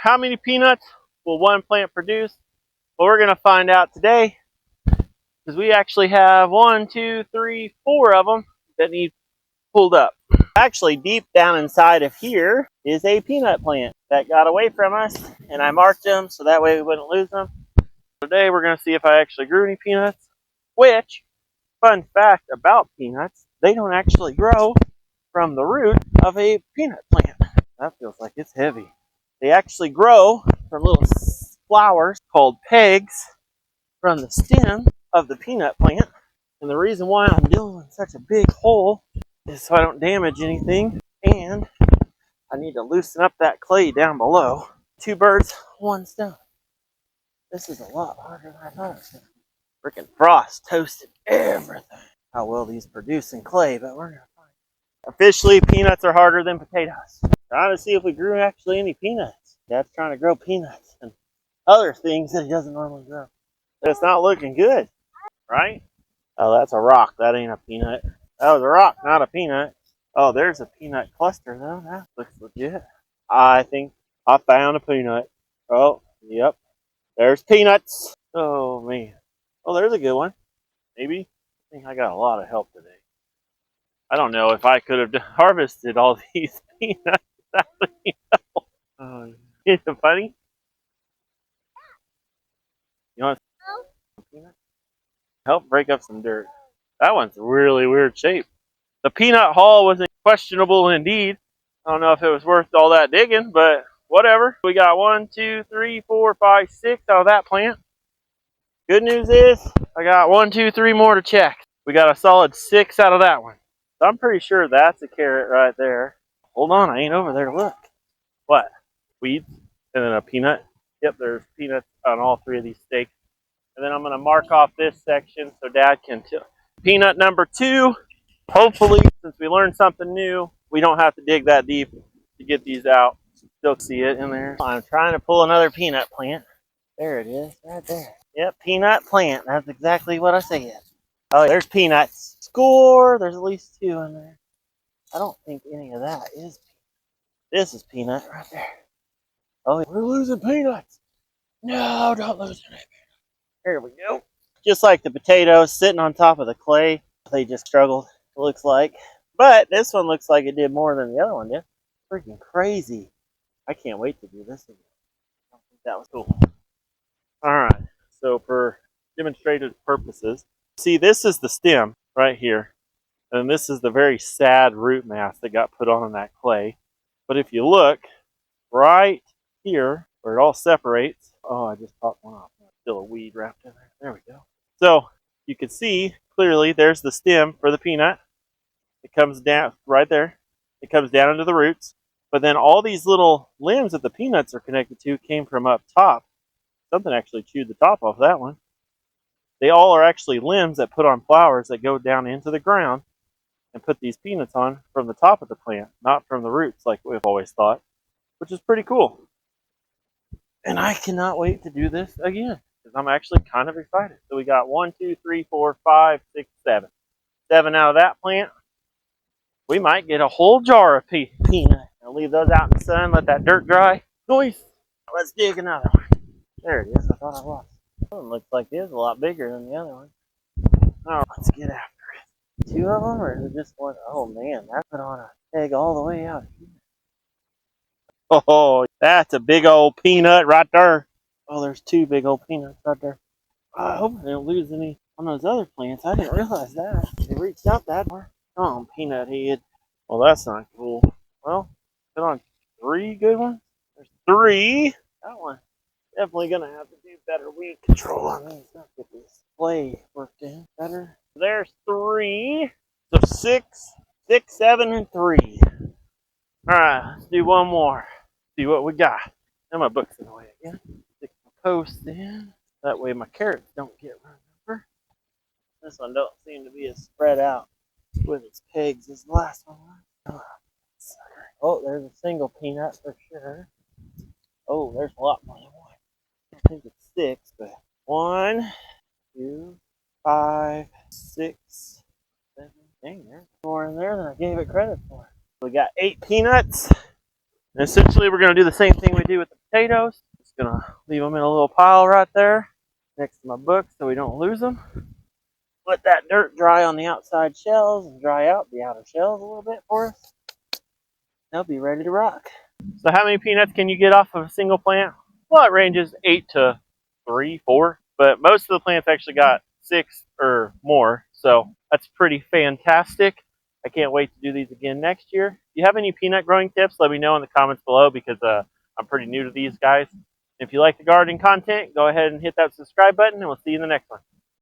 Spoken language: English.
how many peanuts will one plant produce? Well, we're going to find out today, because we actually have 1, 2, 3, 4 of them that need pulled up. Actually, deep down inside of here is a peanut plant that got away from us, and I marked them so that way we wouldn't lose them. Today we're going to see if I actually grew any peanuts, which, fun fact about peanuts, they don't actually grow from the root of a peanut plant. That feels like it's heavy. They actually grow from little flowers called pegs from the stem of the peanut plant. And the reason why I'm doing such a big hole is so I don't damage anything, and I need to loosen up that clay down below. 2 birds, 1 stone. This is a lot harder than I thought it was going to be. Freaking frost toasted everything. How well these produce in clay, but we're going to find. Officially, peanuts are harder than potatoes. Trying to see if we grew actually any peanuts. Dad's trying to grow peanuts and other things that he doesn't normally grow. But it's not looking good, right? Oh, that's a rock. That ain't a peanut. That was a rock, not a peanut. Oh, there's a peanut cluster, though. That looks legit. I think I found a peanut. Oh, yep. There's peanuts. Oh, man. Oh, there's a good one. Maybe. I think I got a lot of help today. I don't know if I could have harvested all these peanuts. Oh, is it funny? You want some peanuts? Help break up some dirt. That one's really weird shape. The peanut haul was questionable indeed. I don't know if it was worth all that digging, but whatever. We got 1, 2, 3, 4, 5, 6 out of that plant. Good news is I got 1, 2, 3 more to check. We got a solid 6 out of that one. So I'm pretty sure that's a carrot right there. Hold on, I ain't over there to look. What? Weeds? And then a peanut? Yep, there's peanuts on all 3 of these stakes. And then I'm going to mark off this section so Dad can tell. Peanut number 2. Hopefully, since we learned something new, we don't have to dig that deep to get these out. Still see it in there. I'm trying to pull another peanut plant. There it is, right there. Yep, peanut plant. That's exactly what I said. Oh, there's peanuts. Score! There's at least 2 in there. I don't think any of that is peanut. This is peanut right there. Oh, we're losing peanuts. No, don't lose any peanuts. There we go. Just like the potatoes sitting on top of the clay, they just struggled, it looks like. But this one looks like it did more than the other one did. Freaking crazy. I can't wait to do this again. I think that was cool. Alright, so for demonstrative purposes, see, this is the stem right here. And this is the very sad root mass that got put on that clay. But if you look right here, where it all separates, oh, I just popped one off. Still a weed wrapped in there. There we go. So you can see clearly there's the stem for the peanut. It comes down right there. It comes down into the roots. But then all these little limbs that the peanuts are connected to came from up top. Something actually chewed the top off that one. They all are actually limbs that put on flowers that go down into the ground and put these peanuts on from the top of the plant, not from the roots like we've always thought, which is pretty cool. And I cannot wait to do this again, because I'm actually kind of excited. So we got 1, 2, 3, 4, 5, 6, 7. 7 out of that plant. We might get a whole jar of peanut. I'll leave those out in the sun, let that dirt dry. Nice. Let's dig another one. There it is. I thought I lost. This one looks like it is a lot bigger than the other one. All right, let's get after it. 2 of them, or is it just one? Oh man, that put on a peg all the way out here. Oh, that's a big old peanut right there. Oh, there's 2 big old peanuts right there. I hope I didn't lose any on those other plants. I didn't realize that. They reached out that far. Oh, peanut head. Well, that's not cool. Well, put on 3 good ones. There's 3. That one. Definitely going to have to do better weed control on these. Let's get this clay worked in better. There's 3. So 6, 7, and 3. Alright, let's do one more. See what we got. And my book's in the way again. Stick my post in. That way my carrots don't get run over. This one don't seem to be as spread out with its pegs as the last one was. Oh, there's a single peanut for sure. Oh, there's a lot more than one. I think it's 6, but 1, 2, 5, 6, 7. Dang, there's more in there than I gave it credit for. We got 8 peanuts. And essentially, we're going to do the same thing we do with the potatoes. Just going to leave them in a little pile right there next to my book so we don't lose them. Let that dirt dry on the outside shells and dry out the outer shells a little bit for us. They'll be ready to rock. So how many peanuts can you get off of a single plant? Well, it ranges 8 to 3, 4, but most of the plants actually got 6 or more, so that's pretty fantastic. I can't wait to do these again next year. If you have any peanut growing tips, let me know in the comments below because I'm pretty new to these guys. If you like the gardening content, go ahead and hit that subscribe button and we'll see you in the next one.